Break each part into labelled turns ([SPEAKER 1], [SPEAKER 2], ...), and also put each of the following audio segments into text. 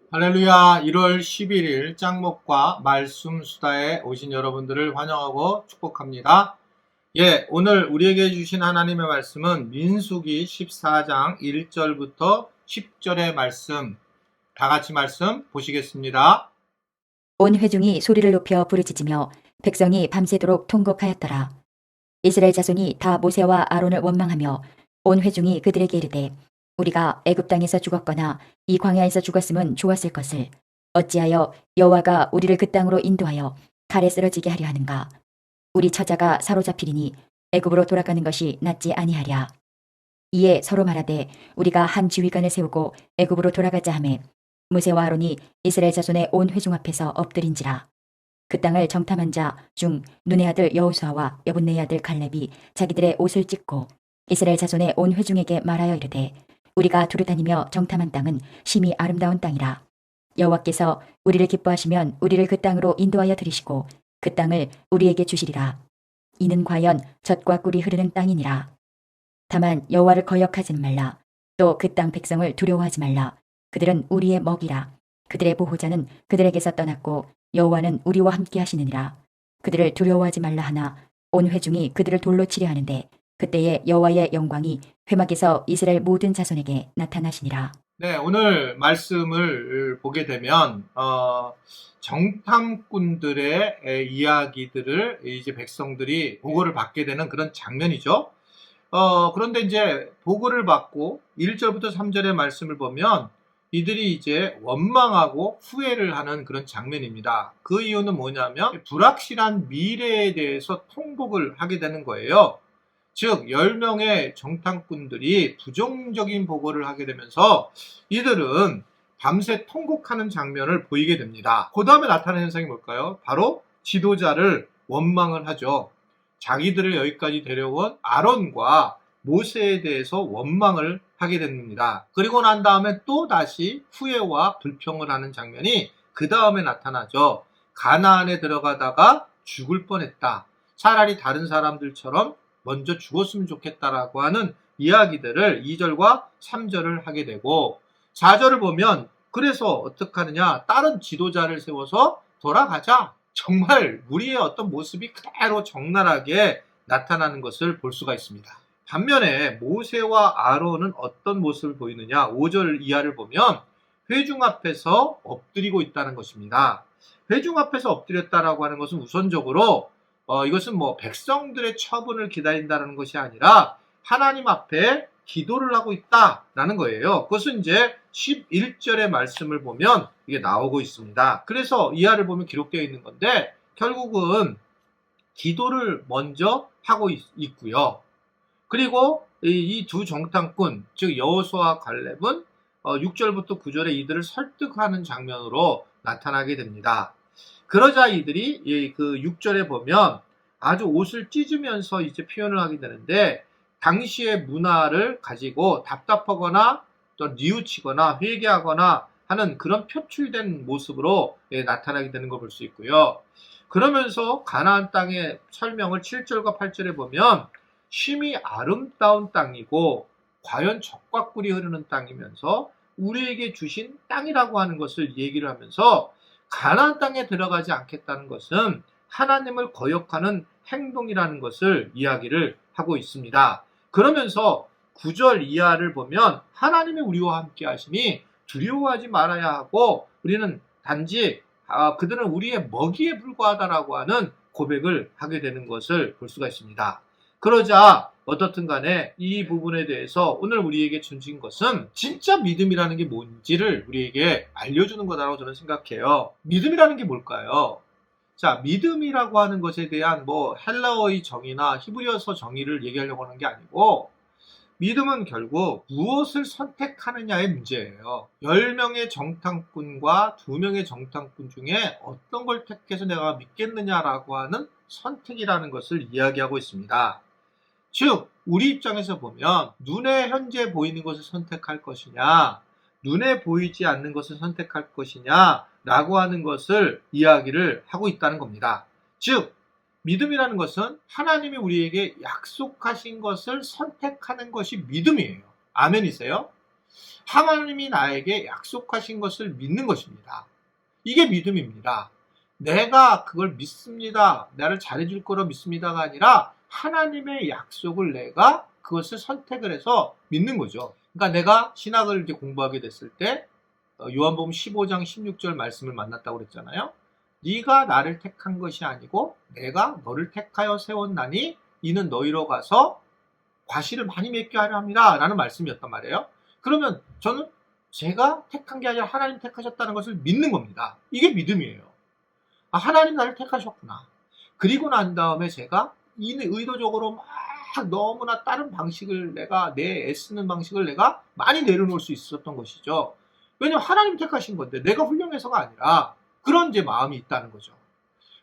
[SPEAKER 1] 할렐루야. 1월 11일 짱목과 말씀 수다에 오신 여러분들을 환영하고 축복합니다. 오늘 우리에게 주신 하나님의 말씀은 민수기 14장 1절부터 10절의 말씀, 다 같이 말씀 보시겠습니다.
[SPEAKER 2] 온 회중이 소리를 높여 부르짖으며 백성이 밤새도록 통곡하였더라. 이스라엘 자손이 다 모세와 아론을 원망하며 온 회중이 그들에게 이르되 우리가 애굽 땅에서 죽었거나 이 광야에서 죽었으면 좋았을 것을 어찌하여 여호와가 우리를 그 땅으로 인도하여 칼에 쓰러지게 하려 하는가. 우리 처자가 사로잡히리니 애굽으로 돌아가는 것이 낫지 아니하랴. 이에 서로 말하되 우리가 한 지휘관을 세우고 애굽으로 돌아가자 하매 모세와 아론이 이스라엘 자손의 온 회중 앞에서 엎드린지라. 그 땅을 정탐한 자 중 눈의 아들 여호수아와 여분네의 아들 갈렙이 자기들의 옷을 찢고 이스라엘 자손의 온 회중에게 말하여 이르되 우리가 두루 다니며 정탐한 땅은 심히 아름다운 땅이라. 여호와께서 우리를 기뻐하시면 우리를 그 땅으로 인도하여 들이시고 그 땅을 우리에게 주시리라. 이는 과연 젖과 꿀이 흐르는 땅이니라. 다만 여호와를 거역하지는 말라. 또 그 땅 백성을 두려워하지 말라. 그들은 우리의 먹이라. 그들의 보호자는 그들에게서 떠났고 여호와는 우리와 함께 하시느니라. 그들을 두려워하지 말라 하나 온 회중이 그들을 돌로 치려 하는데 그때에 여호와의 영광이 회막에서 이스라엘 모든 자손에게 나타나시니라.
[SPEAKER 1] 오늘 말씀을 보게 되면 정탐꾼들의 이야기들을 이제 백성들이 보고를 받게 되는 그런 장면이죠. 그런데 이제 보고를 받고 1절부터 3절의 말씀을 보면 이들이 이제 원망하고 후회를 하는 그런 장면입니다. 그 이유는 뭐냐면 불확실한 미래에 대해서 통곡을 하게 되는 거예요. 즉 10명의 정탐꾼들이 부정적인 보고를 하게 되면서 이들은 밤새 통곡하는 장면을 보이게 됩니다. 그 다음에 나타나는 현상이 뭘까요? 바로 지도자를 원망을 하죠. 자기들을 여기까지 데려온 아론과 모세에 대해서 원망을 하게 됩니다. 그리고 난 다음에 또 다시 후회와 불평을 하는 장면이 그 다음에 나타나죠. 가나안에 들어가다가 죽을 뻔했다. 차라리 다른 사람들처럼 먼저 죽었으면 좋겠다라고 하는 이야기들을 2절과 3절을 하게 되고 4절을 보면 그래서 어떻게 하느냐, 다른 지도자를 세워서 돌아가자. 정말 우리의 어떤 모습이 그대로 적나라하게 나타나는 것을 볼 수가 있습니다. 반면에 모세와 아론은 어떤 모습을 보이느냐, 5절 이하를 보면 회중 앞에서 엎드리고 있다는 것입니다. 회중 앞에서 엎드렸다라고 하는 것은 우선적으로 이것은 뭐 백성들의 처분을 기다린다는 것이 아니라 하나님 앞에 기도를 하고 있다라는 거예요. 그것은 이제 11절의 말씀을 보면 이게 나오고 있습니다. 그래서 이하를 보면 기록되어 있는 건데 결국은 기도를 먼저 하고 있고요. 그리고 이 두 정탐꾼, 즉 여호수아와 갈렙은 6절부터 9절에 이들을 설득하는 장면으로 나타나게 됩니다. 그러자 이들이 그 6절에 보면 아주 옷을 찢으면서 이제 표현을 하게 되는데 당시의 문화를 가지고 답답하거나 또 뉘우치거나 회개하거나 하는 그런 표출된 모습으로 나타나게 되는 걸 볼 수 있고요. 그러면서 가나안 땅의 설명을 7절과 8절에 보면 심히 아름다운 땅이고 과연 젖과 꿀이 흐르는 땅이면서 우리에게 주신 땅이라고 하는 것을 얘기를 하면서 가나안 땅에 들어가지 않겠다는 것은 하나님을 거역하는 행동이라는 것을 이야기를 하고 있습니다. 그러면서 9절 이하를 보면 하나님이 우리와 함께 하시니 두려워하지 말아야 하고 우리는 단지 그들은 우리의 먹이에 불과하다라고 하는 고백을 하게 되는 것을 볼 수가 있습니다. 그러자 어떻든 간에 이 부분에 대해서 오늘 우리에게 주신 것은 진짜 믿음이라는 게 뭔지를 우리에게 알려주는 거다라고 저는 생각해요. 믿음이라는 게 뭘까요? 자, 믿음이라고 하는 것에 대한 헬라어의 정의나 히브리어서 정의를 얘기하려고 하는 게 아니고 믿음은 결국 무엇을 선택하느냐의 문제예요. 10명의 정탐꾼과 2명의 정탐꾼 중에 어떤 걸 택해서 내가 믿겠느냐라고 하는 선택이라는 것을 이야기하고 있습니다. 즉 우리 입장에서 보면 눈에 현재 보이는 것을 선택할 것이냐, 눈에 보이지 않는 것을 선택할 것이냐 라고 하는 것을 이야기를 하고 있다는 겁니다. 즉 믿음이라는 것은 하나님이 우리에게 약속하신 것을 선택하는 것이 믿음이에요. 아멘이세요? 하나님이 나에게 약속하신 것을 믿는 것입니다. 이게 믿음입니다. 내가 그걸 믿습니다. 나를 잘해줄 거로 믿습니다가 아니라 하나님의 약속을 내가 그것을 선택을 해서 믿는 거죠. 그러니까 내가 신학을 이제 공부하게 됐을 때 요한복음 15장 16절 말씀을 만났다고 그랬잖아요. 네가 나를 택한 것이 아니고 내가 너를 택하여 세웠나니 이는 너희로 가서 과실을 많이 맺게 하려 합니다. 라는 말씀이었단 말이에요. 그러면 저는 제가 택한 게 아니라 하나님 택하셨다는 것을 믿는 겁니다. 이게 믿음이에요. 아, 하나님 나를 택하셨구나. 그리고 난 다음에 제가 의도적으로 막 너무나 다른 방식을 내 애쓰는 방식을 내가 많이 내려놓을 수 있었던 것이죠. 왜냐면 하나님 택하신 건데 내가 훌륭해서가 아니라 그런 제 마음이 있다는 거죠.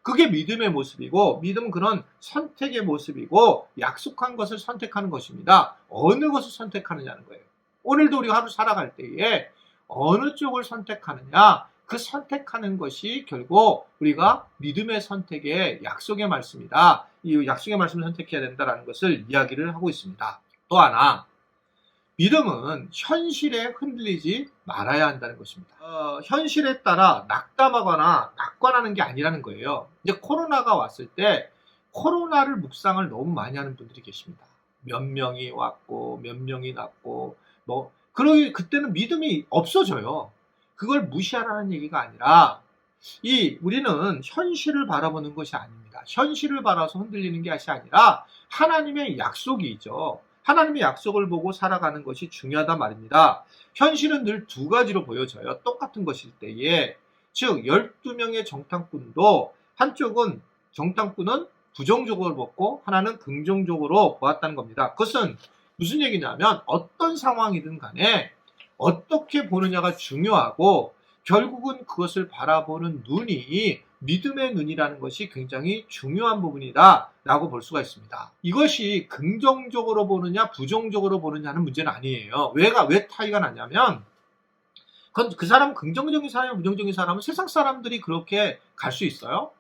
[SPEAKER 1] 그게 믿음의 모습이고, 믿음은 그런 선택의 모습이고, 약속한 것을 선택하는 것입니다. 어느 것을 선택하느냐는 거예요. 오늘도 우리가 하루 살아갈 때에 어느 쪽을 선택하느냐, 그 선택하는 것이 결국 우리가 믿음의 선택의 약속의 말씀이다. 이 약속의 말씀을 선택해야 된다는 것을 이야기를 하고 있습니다. 또 하나, 믿음은 현실에 흔들리지 말아야 한다는 것입니다. 현실에 따라 낙담하거나 낙관하는 게 아니라는 거예요. 이제 코로나가 왔을 때 코로나를 묵상을 너무 많이 하는 분들이 계십니다. 몇 명이 왔고 몇 명이 났고 그때는 믿음이 없어져요. 그걸 무시하라는 얘기가 아니라 우리는 현실을 바라보는 것이 아닙니다. 현실을 바라서 흔들리는 것이 아니라 하나님의 약속이죠. 하나님의 약속을 보고 살아가는 것이 중요하단 말입니다. 현실은 늘 두 가지로 보여져요. 똑같은 것일 때에. 즉 12명의 정탐꾼도 한쪽은 정탐꾼은 부정적으로 보고 하나는 긍정적으로 보았다는 겁니다. 그것은 무슨 얘기냐면 어떤 상황이든 간에 어떻게 보느냐가 중요하고 결국은 그것을 바라보는 눈이 믿음의 눈이라는 것이 굉장히 중요한 부분이다 라고 볼 수가 있습니다. 이것이 긍정적으로 보느냐 부정적으로 보느냐는 문제는 아니에요. 왜 차이가 나냐면 그 사람은 긍정적인 사람이면 부정적인 사람은 세상 사람들이 그렇게 갈 수 있어요.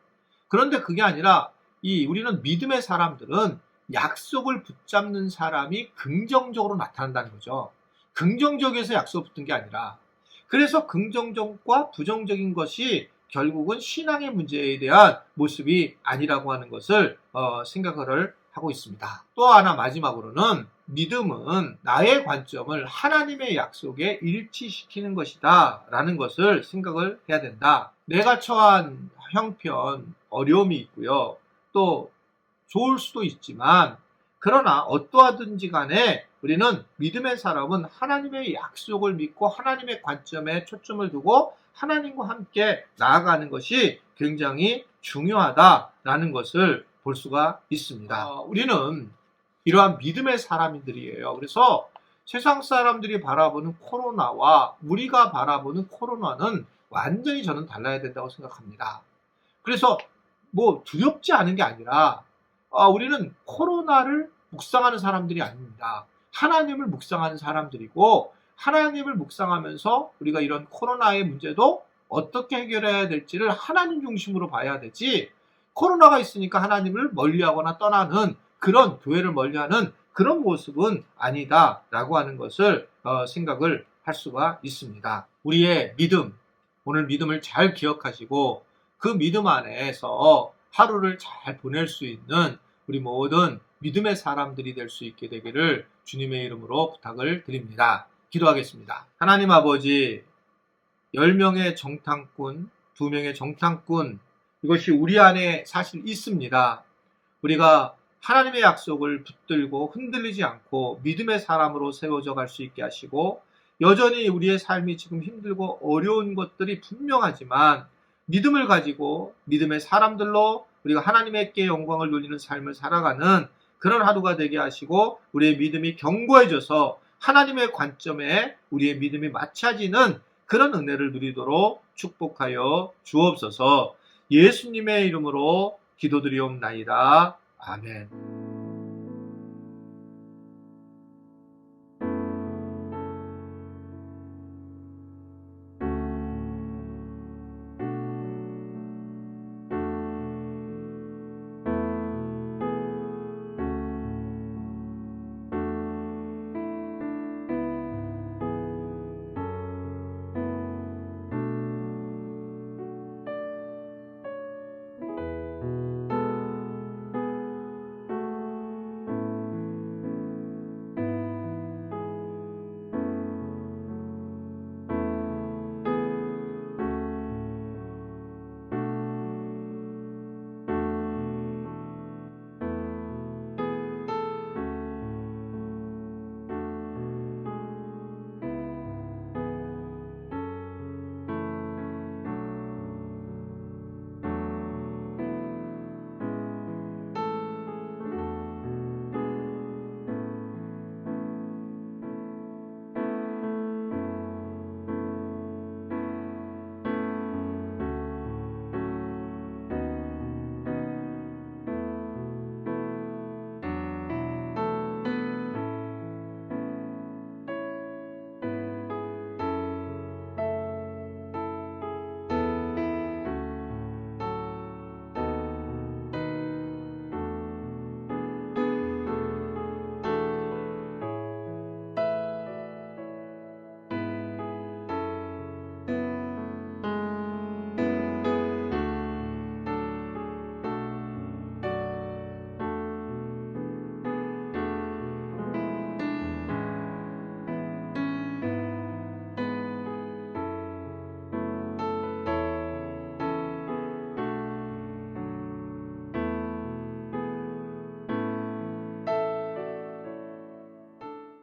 [SPEAKER 1] 그런데 그게 아니라 우리는 믿음의 사람들은 약속을 붙잡는 사람이 긍정적으로 나타난다는 거죠. 긍정적에서 약속 붙은 게 아니라, 그래서 긍정적과 부정적인 것이 결국은 신앙의 문제에 대한 모습이 아니라고 하는 것을 생각을 하고 있습니다. 또 하나 마지막으로는 믿음은 나의 관점을 하나님의 약속에 일치시키는 것이다 라는 것을 생각을 해야 된다. 내가 처한 형편, 어려움이 있고요. 또 좋을 수도 있지만 그러나 어떠하든지 간에 우리는 믿음의 사람은 하나님의 약속을 믿고 하나님의 관점에 초점을 두고 하나님과 함께 나아가는 것이 굉장히 중요하다라는 것을 볼 수가 있습니다. 우리는 이러한 믿음의 사람들이에요. 그래서 세상 사람들이 바라보는 코로나와 우리가 바라보는 코로나는 완전히 저는 달라야 된다고 생각합니다. 그래서 두렵지 않은 게 아니라 우리는 코로나를 묵상하는 사람들이 아닙니다. 하나님을 묵상하는 사람들이고, 하나님을 묵상하면서 우리가 이런 코로나의 문제도 어떻게 해결해야 될지를 하나님 중심으로 봐야 되지, 코로나가 있으니까 하나님을 멀리하거나 떠나는 그런, 교회를 멀리하는 그런 모습은 아니다라고 하는 것을 생각을 할 수가 있습니다. 우리의 믿음, 오늘 믿음을 잘 기억하시고 그 믿음 안에서 하루를 잘 보낼 수 있는 우리 모든 믿음의 사람들이 될 수 있게 되기를 주님의 이름으로 부탁을 드립니다. 기도하겠습니다. 하나님 아버지, 10명의 정탐꾼, 2명의 정탐꾼, 이것이 우리 안에 사실 있습니다. 우리가 하나님의 약속을 붙들고 흔들리지 않고 믿음의 사람으로 세워져 갈 수 있게 하시고, 여전히 우리의 삶이 지금 힘들고 어려운 것들이 분명하지만 믿음을 가지고 믿음의 사람들로 우리가 하나님께 영광을 돌리는 삶을 살아가는 그런 하루가 되게 하시고, 우리의 믿음이 견고해져서 하나님의 관점에 우리의 믿음이 맞춰지는 그런 은혜를 누리도록 축복하여 주옵소서. 예수님의 이름으로 기도드리옵나이다. 아멘.